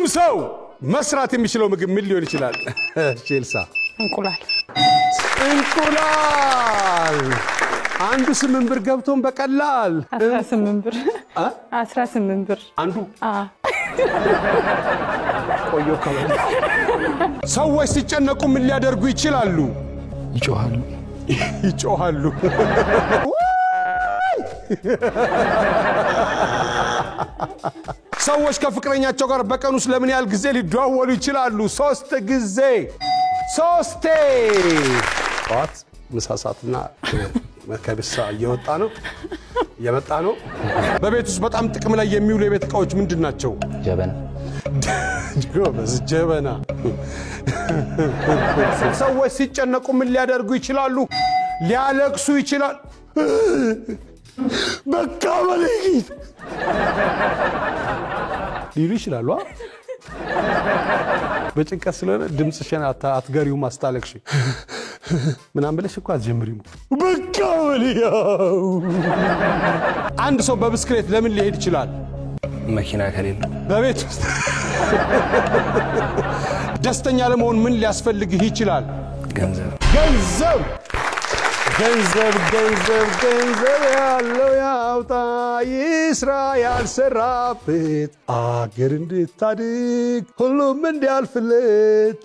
ሁሉም ሰው መስራት የሚችለው ምግብ ምን ሊሆን ይችላል? ቼልሳ እንቁላል አንዱ 8 ብር ገብቶን በቀላል 18 ብር 18 ብር አንዱ ቆዮ ከመለ ሰዎች ሲጨነቁ ምን ሊያደርጉ ይችላሉ? ይጮሃሉ ሰዎች ከፍቅረኛቸው ጋር በቀን ውስጥ ለምን ያህል ጊዜ ሊደዋወሉ ይችላሉ? 3 ጊዜ 3 ጧት ምሳሳትና ከብሳ እየወጣ ነው የመጣ ነው በቤት ውስጥ በጣም ጥቅም ላይ የሚውሉ የቤት ዕቃዎች ምንድናቸው? ጀበና ሰዎች ሲጨነቁ ምን ሊያደርጉ ይችላሉ? ሊያለቅሱ ይችላል በቃ በለጊት ሊሉ ይችላሉ በጭንቀት ስለሆነ ድምጽሽን አትገሪው ማስታለቅሽ ምናምን ብለሽ እኮ አትጀምሪም በቃ በለያው አንድ ሰው በብስክሌት ለምን ሊሄድ ይችላል? መኪና ከሌለ በቤት ውስጥ ደስተኛ ለመሆን ምን ሊያስፈልግህ ይችላል? ገንዘብ ያለው ያውጣ ይስራ ያልሰራበት አገር እንድታድግ ሁሉም እንዲያልፍለት